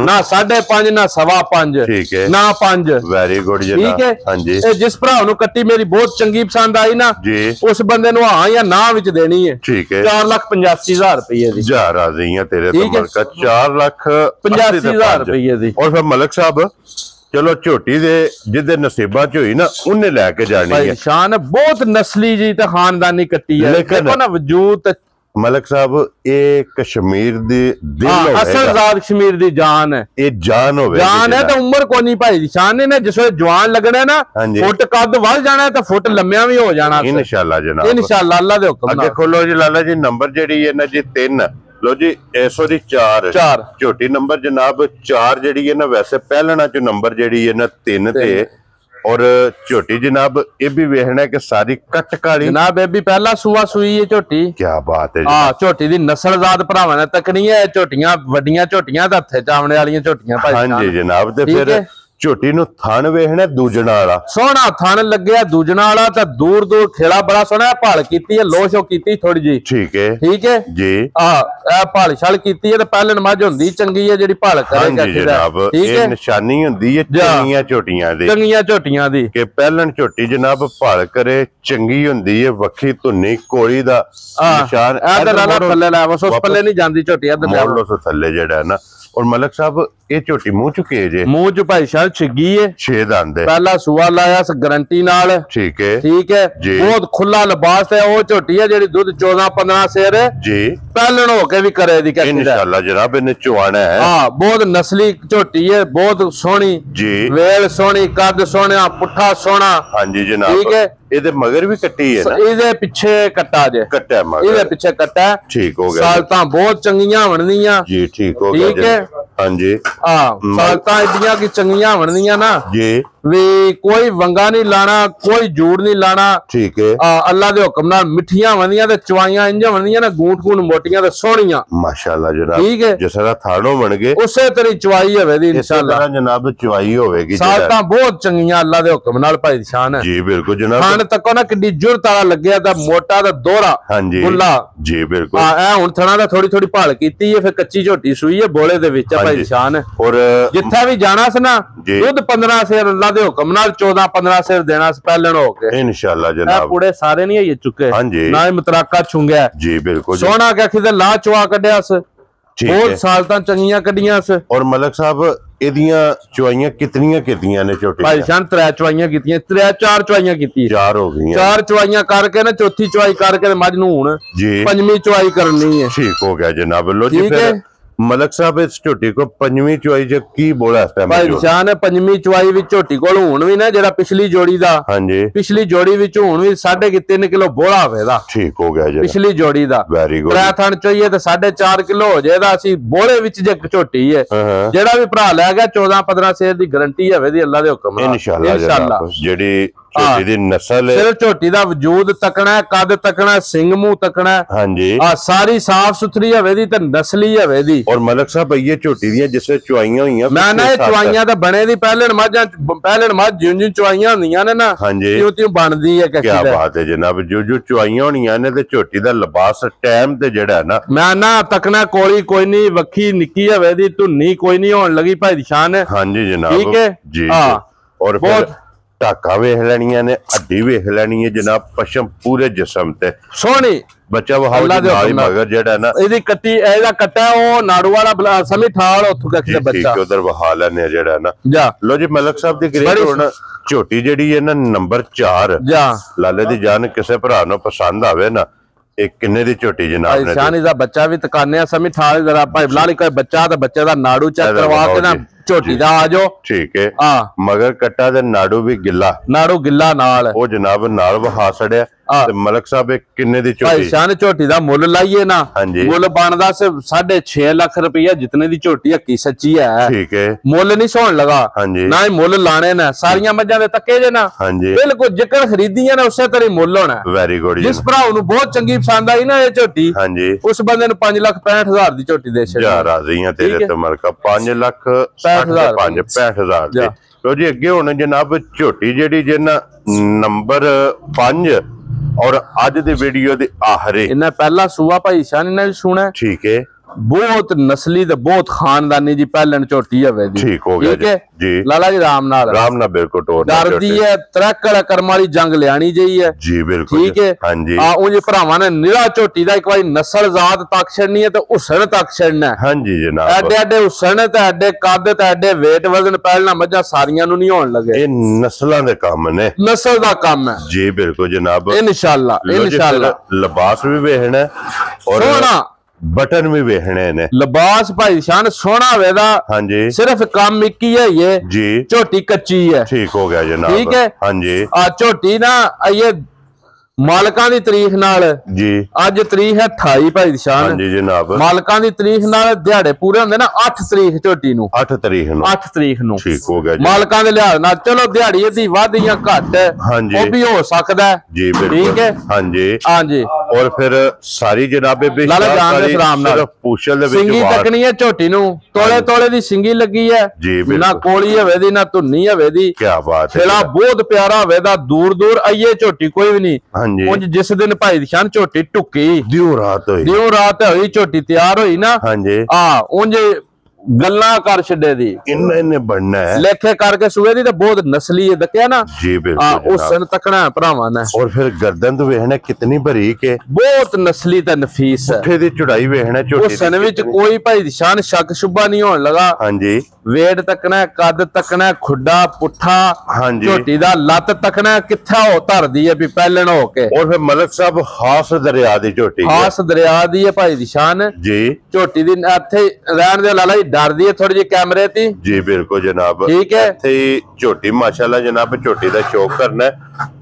ਨਾ 5.5 ਨਾ 5.5 ਠੀਕ ਹੈ ਨਾ 5 ਵੈਰੀ ਗੁੱਡ ਜਨਾਬ। ਠੀਕ ਹੈ ਹਾਂਜੀ ਇਹ ਜਿਸ ਭਰਾ ਨੂੰ ਕੱਟੀ ਮੇਰੀ ਬਹੁਤ ਚੰਗੀ ਪਸੰਦ ਆਈ ਨਾ ਜੀ ਉਸ ਬੰਦੇ ਨੂੰ ਹਾਂ ਜਾਂ ਨਾ ਵਿੱਚ ਦੇਣੀ ਹੈ ਠੀਕ ਹੈ 4,85,000 ਰੁਪਏ ਦੀ ਜਾ ਰਾਜ਼ੀਆਂ ਤੇਰੇ ਤੋਂ ਮਲਕਾ 4,85,000 ਰੁਪਏ ਦੀ। ਔਰ ਫਿਰ ਮਲਕ ਸਾਹਿਬ ਚਲੋ ਝੋਟੀ ਦੇ ਜਿਹਦੇ ਨਸੀਬਾਂ ਚ ਹੋਈ ਨਾ ਉਹਨੇ ਲੈ ਕੇ ਜਾਣੀ ਹੈ। ਸ਼ਾਨ ਬਹੁਤ ਨਸਲੀ ਜੀ ਤੇ ਖਾਨਦਾਨੀ ਕੱਟੀ ਹੈ ਦੇਖੋ ਨਾ ਵਜੂਦ ਮਲਕ ਸਾਹਿਬ ਇਹ ਕਸ਼ਮੀਰ ਦੀ ਦਿਲ ਹੋਵੇ ਅਸਲ ਜ਼ਾਤ ਕਸ਼ਮੀਰ ਦੀ ਜਾਨ ਹੈ ਇਹ ਜਾਨ ਹੋਵੇ ਜਾਨ ਹੈ ਤਾਂ ਉਮਰ ਕੋਈ ਨਹੀਂ ਭਾਈ ਨਿਸ਼ਾਨ ਨੇ ਜਿਸ ਵੇਲੇ ਜਵਾਨ ਲੱਗਣਾ ਨਾ ਫੁੱਟ ਕੱਦ ਵੱਧ ਜਾਣਾ ਤਾਂ ਫੁੱਟ ਲੰਮਿਆਂ ਵੀ ਹੋ ਜਾਣਾ ਇਨਸ਼ਾਅੱਲਾ ਜਨਾਬ ਇਨਸ਼ਾਅੱਲਾ ਅੱਲਾ ਦੇ ਹੁਕਮ ਨਾਲ। ਅੱਗੇ ਖੋਲੋ ਜੀ ਲਾਲਾ ਜੀ ਨੰਬਰ ਜਿਹੜੀ ਹੈ ਨਾ ਜੀ 3 ਲੋ ਜੀ 104 ਝੋਟੀ ਨੰਬਰ ਜਨਾਬ 4 ਜਿਹੜੀ ਹੈ ਨਾ ਵੈਸੇ ਪਹਿਲਣਾ ਚ ਨੰਬਰ ਜਿਹੜੀ ਹੈ ਨਾ 3 ਤੇ और ਝੋਟੀ जनाब ये भी वेखना कि सारी कट काली जनाब ये भी पहला सूआ सुई है झोटी। क्या बात है हां झोटी दी नस्लजात भरावां ने तकनी है झोटियां वड्डियां झोटियां दा हथे चावणे वालियां झोटियां भाई। हां जी जनाब ते फिर ਝੋਟੀ ਨੂੰ ਥਣ ਵੇਖਣਾ ਦੂਜਣਾ ਵਾਲਾ ਸੋਹਣਾ ਥਣ ਲੱਗਿਆ ਦੂਜਣਾ ਵਾਲਾ ਤਾਂ ਦੂਰ ਦੂਰ ਖੇੜਾ ਬੜਾ ਸੋਹਣਾ ਭਲ ਕੀਤੀ ਹੈ ਲੋਸ਼ੋ ਕੀਤੀ ਥੋੜੀ ਜੀ ਠੀਕ ਹੈ ਜੀ ਇਹ ਭਲ ਛਲ ਕੀਤੀ ਹੈ ਤੇ ਪਹਿਲੇ ਨਮਾਜ਼ ਹੁੰਦੀ ਚੰਗੀ ਹੈ ਜਿਹੜੀ ਭਲ ਕਰੇਗਾ ਜਨਾਬ ਇਹ ਨਿਸ਼ਾਨੀ ਹੁੰਦੀ ਹੈ ਚੰਗੀਆਂ ਝੋਟੀਆਂ ਦੀ ਕਿ ਪਹਿਲਣ ਝੋਟੀ ਜਨਾਬ ਭਲ ਕਰੇ ਚੰਗੀ ਹੁੰਦੀ ਹੈ ਵੱਖੀ ਧੁੰਨੀ ਕੋਲੀ ਦਾ ਨਿਸ਼ਾਨ ਇਹ ਤਾਂ ਲਾਲਾ ਥੱਲੇ ਲੈ ਵਸ ਉਸ ਪੱਲੇ ਨਹੀਂ ਜਾਂਦੀ ਝੋਟੀ ਇਧਰ ਮੋੜ ਲੋ ਸੋ ਥੱਲੇ ਜਿਹੜਾ ਨਾ। और मलक साहब ये झोटी मुंह चुके जे मुंह च भाई शायद छिगी है 6 दंद पहला सुआ लाया गारंटी नाल ठीक है बहुत खुला लिबास है वो झोटी है जेडी दूध 14-15 सेर जी पहलन हो के भी करे दी इंशाल्लाह जनाब इन्हें चुवाना है। हां बहुत नस्ली झोटी है बहुत सोहनी जी वेल सोहनी कद सोहना पुठा सोहना। हां जी जनाब ठीक है ਇਹਦੇ ਮਗਰ ਵੀ ਕੱਟੀ ਹੈ ਨਾ ਇਹਦੇ ਪਿੱਛੇ ਕੱਟਾ ਜੇ ਕੱਟਾ ਮਗਰ ਇਹਦੇ ਪਿੱਛੇ ਕੱਟਾ ਠੀਕ ਹੋ ਗਿਆ ਸਾਲਤਾਂ ਬਹੁਤ ਚੰਗੀਆਂ ਬਣਨੀਆਂ ਜੀ ਠੀਕ ਹੋ ਗਿਆ ਠੀਕ ਹੈ ਹਾਂਜੀ ਹਾਂ ਸਾਲਤਾਂ ਏਡੀਆਂ ਕਿ ਚੰਗੀਆਂ ਬਣਨੀਆਂ ਨਾ ਜੀ ਵੀ ਕੋਈ ਵੰਗਾ ਨਹੀਂ ਲਾਣਾ ਕੋਈ ਜੂੜ ਨਹੀਂ ਲਾਣਾ ਠੀਕ ਹੈ ਅੱਲਾ ਦੇ ਹੁਕਮ ਨਾਲ ਮਿੱਠੀਆਂ ਵੰਦੀਆਂ ਤੇ ਚਵਾਈਆਂ ਇੰਜ ਵੰਦੀਆਂ ਨਾ ਗੂੰਟ ਮੋਟੀਆਂ ਤੇ ਸੋਹਣੀਆਂ ਮਾਸ਼ਾਅੱਲਾ ਜਨਾਬ ਠੀਕ ਹੈ ਜਿਸ ਤਰ੍ਹਾਂ ਥਾੜੋਂ ਬਣ ਗਏ ਉਸੇ ਤਰ੍ਹਾਂ ਚਵਾਈ ਹੋਵੇ ਦੀ ਇਨਸ਼ਾਅੱਲਾ ਜਨਾਬ ਚਵਾਈ ਹੋਵੇਗੀ ਸਾਲਤਾਂ ਬਹੁਤ ਚੰਗੀਆਂ ਅੱਲਾ ਦੇ ਹੁਕਮ ਨਾਲ ਭਾਈ ਨਿਸ਼ਾਨ ਹੈ ਜੀ ਬਿਲਕੁਲ ਜਨਾਬ ਤੱਕੋ ਨਾ ਕਿੱਡੀ ਜੁਰਤ ਵਾਲਾ ਲੱਗਿਆ ਤਾਂ ਮੋਟਾ ਦਾ ਦੋਹਰਾ ਹਾਂਜੀ ਗੁੱਲਾ ਜੀ ਬਿਲਕੁਲ ਇਹ ਹੁਣ ਥਣਾ ਦਾ ਥੋੜੀ ਥੋੜੀ ਭਾਲ ਕੀਤੀ ਹੈ ਫਿਰ ਕੱਚੀ ਝੋਟੀ ਸੂਈ ਹੈ ਬੋਲੇ ਦੇ ਵਿੱਚ ਭਾਈ ਨਿਸ਼ਾਨ ਔਰ ਜਿੱਥੇ ਵੀ ਜਾਣਾ ਸੀ ਨਾ ਦੁੱਧ 15 ਸੇਰ ਅੱਲਾ ਦੇ ਹੁਕਮ ਨਾਲ 14-15 ਸੇਰ ਦੇਣਾ ਪਹਿਲਣ ਹੋ ਕੇ ਇਨਸ਼ਾਅੱਲਾ ਜਨਾਬ ਪੂਰੇ ਸਾਰੇ ਨਹੀਂ ਆਏ ਚੁੱਕੇ ਨਾ ਹੀ ਮਤਰਾਕਾ ਛੁੰਗਿਆ ਜੀ ਬਿਲਕੁਲ ਸੋਹਣਾ ਕਿ ਅਖੀ ਤੇ ਲਾ ਚਵਾ ਕੱਢਿਆ ਸ ਬਹੁਤ ਸਾਲਤਾਂ ਚੰਗੀਆਂ ਕੱਢੀਆਂ ਸ। ਔਰ ਮਲਕ ਸਾਹਿਬ ਇਹਦੀਆਂ ਚੁਆਈਆਂ ਕਿਤਨੀਆਂ ਨੇ ਛੋਟੀ ਭਾਈ ਸ਼ਾਨ 3 ਚੁਆਈਆਂ ਕੀਤੀਆਂ 4 ਚੁਆਈਆਂ ਕੀਤੀ 4 ਹੋ ਗਈਆਂ 4 ਚੁਆਈਆਂ ਕਰਕੇ ਨਾ ਚੌਥੀ ਚੁਆਈ ਕਰਕੇ ਮੱਝ ਨੂੰ ਹੁਣ ਜੀ 5ਵੀਂ ਚੁਆਈ ਕਰਨੀ ਹੈ ਠੀਕ ਹੋ ਗਿਆ ਜਨਾਬ ਲੋ ਜੀ ਫਿਰ ਮਲਕ ਸਾਹਿਬ ਇਸ ਝੋਟੀ ਕੋ 5ਵੀਂ ਚੁਆਈ ਚ ਕੀ ਬੋਲਾ ਇਸ ਟਾਈਮ ਭਾਈ ਨਿਸ਼ਾਨ 5ਵੀਂ ਚੁਆਈ ਵਿੱਚ ਝੋਟੀ ਕੋਲ ਹੁਣ ਵੀ ਨਾ ਜਿਹੜਾ ਪਿਛਲੀ ਜੋੜੀ ਦਾ ਹਾਂਜੀ ਪਿਛਲੀ ਜੋੜੀ ਵਿੱਚ ਹੁਣ ਵੀ 3.5 ਕਿਲੋ ਬੋਲਾ ਹੋਵੇਦਾ ਠੀਕ ਹੋ ਗਿਆ ਜੀ ਪਿਛਲੀ ਜੋੜੀ ਦਾ ਵੈਰੀ ਗੁੱਡ ਤਰਾ ਥਣ ਚੋਈਏ ਤੇ 4.5 ਕਿਲੋ ਹੋ ਜਾਏਦਾ ਅਸੀਂ ਬੋਲੇ ਵਿੱਚ ਜੇ ਝੋਟੀ ਹੈ ਜਿਹੜਾ ਵੀ ਭਰਾ ਲੈ ਗਿਆ 14-15 ਸੇਰ ਦੀ ਗਾਰੰਟੀ ਹੋਵੇ ਦੀ ਅੱਲਾ ਦੇ ਹੁਕਮ ਨਾਲ ਇਨਸ਼ਾਅੱਲਾ ਜਿਹੜੀ ਝੋਟੀ ਦੀ ਨਸਲ ਹੈ ਸਿਰਫ ਝੋਟੀ ਦਾ ਵਜੂਦ ਤੱਕਣਾ ਕੱਦ ਤੱਕਣਾ ਸਿੰਘ ਮੂੰਹ ਤੱਕਣਾ ਹਾਂਜੀ ਆ ਸਾਰੀ ਸਾਫ ਸੁਥਰੀ ਹੋਵੇ ਦੀ ਤੇ ਨਸਲੀ ਹੋਵੇ ਦੀ। ਔਰ ਮਲਕ ਸਾਹਿਬ ਇਹ ਝੋਟੀ ਦੀਆਂ ਜਿਸੇ ਚੁਆਈਆਂ ਹੋਈਆਂ ਮੈਂ ਨਾ ਇਹ ਚੁਆਈਆਂ ਤਾਂ ਬਣੇ ਦੀ ਪਹਿਲਣ ਮੱਝ ਜਿਉਂ ਚੁਆਈਆਂ ਹੁੰਦੀਆਂ ਨੇ ਨਾ ਤਿਉਂ ਬਣਦੀ ਹੈ ਕੀ ਬਾਤ ਹੈ ਜਨਾਬ ਜੋ ਚੁਆਈਆਂ ਹੋਣੀਆਂ ਨੇ ਤੇ ਝੋਟੀ ਦਾ ਲਿਬਾਸ ਟਾਈਮ ਤੇ ਜਿਹੜਾ ਨਾ ਮੈਂ ਨਾ ਤੱਕਣਾ ਕੋਲੀ ਕੋਈ ਨਹੀਂ ਵੱਖੀ ਨਿੱਕੀ ਹੋਵੇ ਦੀ ਧੁੰਨੀ ਕੋਈ ਨਹੀਂ ਹੋਣ ਲੱਗੀ ਭਾਈ ਨਿਸ਼ਾਨ ਹਾਂਜੀ ਜਨਾਬ ਠੀਕ ਹੈ ਜੀ ਔਰ ਬਹੁਤ टाका वेख लैनिया ने हड्डी वेख लैनी है जनाब पशम पूरे जिस्म ते सोहनी ਬੱਚਾ ਵਹਾਓ ਨਾਲ ਹੀ ਮਗਰ ਜਿਹੜਾ ਨਾ ਇਹਦੀ ਕੱਟੀ ਇਹਦਾ ਕੱਟਾ ਉਹ ਨਾੜੂ ਵਾਲਾ ਸਮੀ ਠਾਲ ਉੱਥੋਂ ਕੱਟਿਆ ਬੱਚਾ ਉਧਰ ਵਹਾ ਲੈਣੇ ਜਿਹੜਾ ਨਾ ਜਾ ਲੋ ਜੀ ਮਲਕ ਸਾਹਿਬ ਦੀ ਗ੍ਰੇਡ ਹੁਣ ਝੋਟੀ ਜਿਹੜੀ ਹੈ ਨਾ ਨੰਬਰ 4 ਜਾ ਲਾਲੇ ਦੀ ਜਾਨ ਕਿਸੇ ਭਰਾ ਨੂੰ ਪਸੰਦ ਆਵੇ ਨਾ ਇਹ ਕਿੰਨੇ ਦੀ ਝੋਟੀ ਜਨਾਬ ਨੇ ਸ਼ਾਨੀ ਦਾ ਬੱਚਾ ਵੀ ਤਕਾਨਿਆ ਸਮੀ ਠਾਲ ਜਰਾ ਭਾਈ ਬਲਾਲੀ ਕੋਈ ਬੱਚਾ ਤੇ ਬੱਚੇ ਦਾ ਨਾੜੂ ਚੈੱਕ ਕਰਵਾ ਕੇ ਨਾ ਝੋਟੀ ਦਾ ਆ ਜਾਓ ਠੀਕ ਹੈ ਹਾਂ ਮਗਰ ਕੱਟਾ ਤੇ ਨਾੜੂ ਵੀ ਗਿੱਲਾ ਨਾੜੂ ਗਿੱਲਾ ਨਾਲ ਉਹ ਜਨਾਬ ਨਾਲ ਵਹਾ ਛੜਿਆ ਤੇ ਮਲਕ ਸਾਹਿਬ ਇਹ ਕਿੰਨੇ ਦੀ ਝੋਟੀ ਭਾਈ ਸ਼ਾਨ ਝੋਟੀ ਦਾ ਮੁੱਲ ਲਾਈਏ ਨਾ ਮੁੱਲ ਬਣਦਾ ਸਿਰਫ 6.5 ਲੱਖ ਰੁਪਇਆ ਜਿਤਨੇ ਦੀ ਝੋਟੀ ਹੱਕੀ ਸੱਚੀ ਹੈ ਠੀਕ ਹੈ ਮੁੱਲ ਨਹੀਂ ਸੋਣ ਲਗਾ ਨਾ ਹੀ ਮੁੱਲ ਲਾਣੇ ਨਾ ਸਾਰੀਆਂ ਮੱਝਾਂ ਦੇ ਤੱਕੇ ਜੇ ਨਾ ਬਿਲਕੁਲ ਜਿੱਕਣ ਖਰੀਦੀਆਂ ਨੇ ਉਸੇ ਤਰ੍ਹਾਂ ਮੁੱਲ ਹੋਣਾ ਵੈਰੀ ਗੁੱਡ ਜਿਸ ਭਰਾ ਨੂੰ ਬਹੁਤ ਚੰਗੀ ਪਸੰਦ ਆਈ ਨਾ ਇਹ ਝੋਟੀ ਉਸ ਬੰਦੇ ਨੂੰ 5,65,000 ਦੀ ਝੋਟੀ ਦੇ ਛੱਡ ਜਾ ਰਾਜ਼ੀ ਆ ਤੇਰੇ ਤੇ ਮਲਕਾ 5,65,000 ਦੀ ਲੋ ਜੀ ਅੱਗੇ ਹੁਣ ਜਨਾਬ ਝੋਟੀ ਜਿਹੜੀ ਜੇ ਨਾ ਨੰਬਰ 5 और आज दी वीडियो दे आखिरी इन्हें पहला सूआ भाई शान ने सुना ठीक है बहुत नस्ली ते बहुत खानदानी जी पहलन झोटी है ठीक हो गया जी लाला जी राम नाल बिल्कुल टोर डरदी है त्रैकड़ कर्म वाली जंग लियानी चाहिए है जी बिल्कुल ठीक है हां जी उंज भरावां ने निरा झोटी दा एक बारी नस्ल जात तक छड़नी है ते हुसन तक छड़ना है हां जी जनाब एडे एडे हुसन ते एडे कद ते एडे वेट वजन पहलना मज्जा सारियां नु नहीं होण लगे ये नस्लां दे काम ने नस्ल दा काम है जी बिल्कुल जनाब इंशाल्लाह लिबास भी वेखना और सोना बटन भी वेखने ने लिबास भाई शान सोना वेदा हां जी सिर्फ काम मिक्की है ये जी झोटी कच्ची है ठीक हो गया जनाब ठीक है हां जी आ झोटी ना ये मालकां दी तारीख नाल जी आज तारीख है 28 भाई शान हां जी जनाब मालकां दी तारीख नाल दिहाड़े पूरे होंदे ना 8 तारीख झोटी नु 8 तारीख नु ठीक हो गया जी मालकां दे लिहाज नाल चलो दिहाड़ी दी वध या घट हां जी वो भी हो सकदा है जी बिल्कुल ठीक है हां जी और फिर सारी जनाबे भी लाला जान दे सलाम नाल पूछल दे विच सिंगी तकनी है झोटी नु तोले तोले दी सिंगी लगी है जी ना कोली हवे दी ना धुन्नी हवे दी क्या बात है खेला बहुत प्यारा हवे दा दूर दूर आइए झोटी कोई भी नहीं उंज जिस दिन भाई दिशान झोटी टुकी दियो रात हुई झोटी तैयार हुई ना हां जी उंज गल्ला कर छड़े दी इन्ने बनना है लेखे करके सुए दी ते बहुत नस्ली है दक्या ना जी बिल्कुल उस सन तकना भरावां ने और फिर गर्दन तो वेखना कितनी बारीक है बहुत नस्ली ते नफीस है पुठे दी चौड़ाई वेखना झोटी उस सन विच कोई भाई दिशान शक शुबा नहीं होने लगा हां जी वेट तकना कद तकना खुड्डा पुठा हां जी झोटी दा लत तकना कित्था हो धरदी है भी पहलन हो के और फिर मलक साहब खास दरिया दी झोटी खास दरिया दी है भाई दिशान जी झोटी दी इत्थे रहन दे लाला डरदी है थोड़ी जी कैमरे ती जी बिल्कुल जनाब ठीक है इत्थे झोटी माशाल्लाह जनाब झोटी दा शौक करना है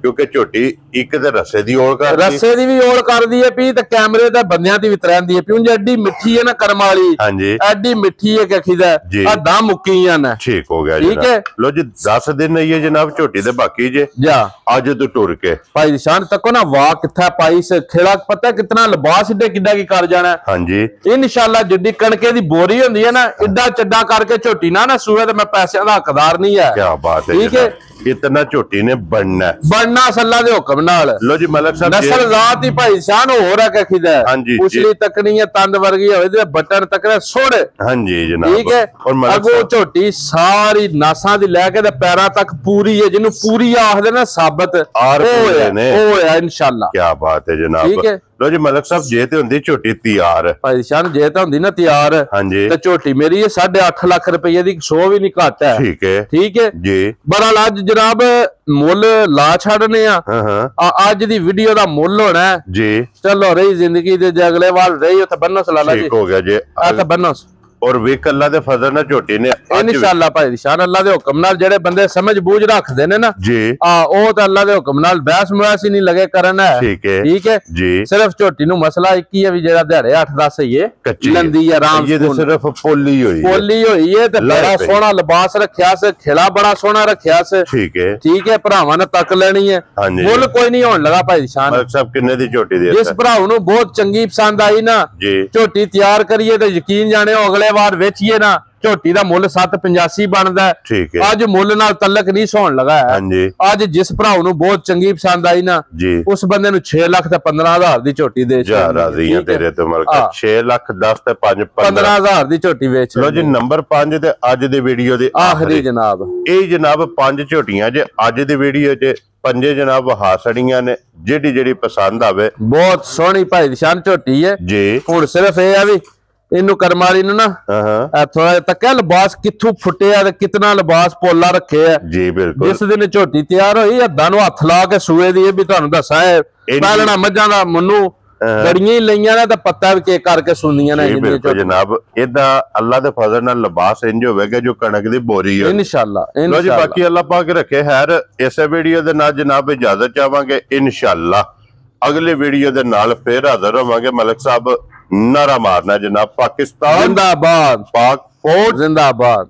क्योंकि झोटी एक ते रस्से दी ओल करदी रस्से दी भी ओल करदी है पी ते कैमरे ते बंदियां दी भी तरंदी है पी उंज एडी मिठी है ना कर्म वाली हां जी एडी मिठी है कि खिदा आ दाम मुक्कीयां ने ठीक हो गया ठीक है लो जी 10 दिन है जनाब झोटी दे बाकी जे जा आज तो टुर के भाई निशान तको ना वाह किथा पाई से खेड़ा पता कितना लिबास इडे किड्डा की कर जाना हां जी इंशाल्लाह जिड्डी कणके दी बोरी हुंदी है ना इड्डा चड्डा करके झोटी ना सूए ते मैं पैसे दा हकदार नहीं है क्या बात है ठीक है इतना झोटी ने बनना सल्ला दे हुक्म नाल लो जी मलक साहब नस्ल जात ही भाई शान हो रहा के खिदा हां जी उसली तकनी है तंद वर्गी होवे ते बटन तकने सोड़े हां जी जनाब ठीक है और अगो झोटी सारी नासां दी लेके ते पैरां तक पूरी है जिन्नु पूरी आखदे ना साबित ओ है इंशाल्लाह क्या बात है जनाब ठीक है लो जी मलक साहब जे ते हुंदी झोटी तैयार भाई शान जे ते हुंदी ना तैयार हां जी ते झोटी मेरी 8.5 लाख रुपए दी 100 भी नहीं घट है ठीक है जी बड़ा आज जनाब मुल ला छड़ने आज दी वीडियो दा मुल होना है जी चलो रही जिंदगी दे अगले वाल रही उथे बन्नो सलाला जी ठीक हो गया जी आ बन्नो और वेख अल्लाह दे फजल ना झोटी ने इंशाल्लाह भाई शान अल्लाह दे हुक्म नाल जेड़े बंदे समझ बूझ रखदे ने ना जी ओ ते अल्लाह दे हुक्म नाल बहस मुआस ही नहीं लगे करना है ठीक है जी सिर्फ झोटी नु मसला एक ही है भी जेड़ा दिहाड़े 8-10 है कच्ची लंदी है आराम ये सिर्फ पोली हुई है ते बड़ा सोहना लिबास रखया से खिला बड़ा सोहना रखया से ठीक है भरावां ने तक लेनी है मुल कोई नहीं होने लगा भाई शान मलक साहब किन्ने दी झोटी दी जिस भराव नु बहुत चंगी पसंद आई ना झोटी तैयार करिए ते यकीन जाने अगले बार वेचिए ना झोटी दा मुल 785 बनदा है आज मुल नाल तलक नहीं सोन लगा है आज जिस भराव नु बहुत चंगी पसंद आई ना उस बंदे नु 6 लाख ते 15,000 दी झोटी दे जा राजी है तेरे तो मलक 6 लाख 10 ते 5 15,000 दी झोटी वेच लो जी नंबर 5 ते आज दी वीडियो दे आखिरी जनाब ए जनाब 5 झोटियां जे आज दी वीडियो च ਪੰਜੇ ਜਨਾਬ ਹਾਸੜੀਆਂ ਨੇ, ਜਿਹੜੀ ਪਸੰਦ ਆਵੇ। ਬਹੁਤ ਸੋਹਣੀ ਭਾਈ ਦੀ ਸ਼ਾਨ ਝੋਟੀ ਹੈ ਜੀ। ਹੁਣ ਸਿਰਫ ਇਹ ਆ ਵੀ ਇਹਨੂੰ ਕਰਮਾਲੀ ਨੂੰ ਨਾ ਥੋੜਾ ਤੱਕਿਆ ਲਿਬਾਸ ਕਿੱਥੋਂ ਫੁੱਟਿਆ ਤੇ ਕਿਤਨਾ ਲਿਬਾਸ ਪੋਲਾ ਰੱਖੇ ਆ ਜੀ। ਬਿਲਕੁਲ ਜਿਸ ਦਿਨ ਝੋਟੀ ਤਿਆਰ ਹੋਈ ਹੱਦਾਂ ਨੂੰ ਹੱਥ ਲਾ ਕੇ ਸੂਏ ਦੀ ਇਹ ਵੀ ਤੁਹਾਨੂੰ ਦੱਸਾਂ ਹੈ ਪਹਿਲਣਾ ਮੱਝਾਂ ਦਾ ਮਨੂੰ ਗੜੀਆਂ ਹੀ ਲਈਆਂ ਨੇ ਤੇ ਪੱਤਾ ਵੀ ਕੇ ਕਰਕੇ ਸੁਣਦੀਆਂ ਨੇ ਜਨਾਬ। ਇਹਦਾ ਅੱਲਾ ਦੇ ਫਜ਼ਲ ਨਾਲ ਲਿਬਾਸ ਇੰਜ ਹੋਵੇਗਾ ਜੋ ਕਣਕ ਦੀ ਬੋਰੀ ਹੈ ਇਨਸ਼ਾਅੱਲਾ। ਲੋ ਜੀ, ਬਾਕੀ ਅੱਲਾ ਪਾਕ ਰੱਖੇ ਖੈਰ। ਇਸੇ ਵੀਡੀਓ ਦੇ ਨਾਲ ਜਨਾਬ ਇਜਾਜ਼ਤ ਚਾਹਾਂਗੇ। ਇਨਸ਼ਾਅੱਲਾ ਅਗਲੇ ਵੀਡੀਓ ਦੇ ਨਾਲ ਫੇਰ ਹਾਜ਼ਰ ਹੋਵਾਂਗੇ। ਮਲਕ ਸਾਹਿਬ ਨਾਰਾ ਮਾਰਨਾ ਜਨਾਬ। ਪਾਕਿस्तान जिंदाबाद, पाक फौज जिंदाबाद।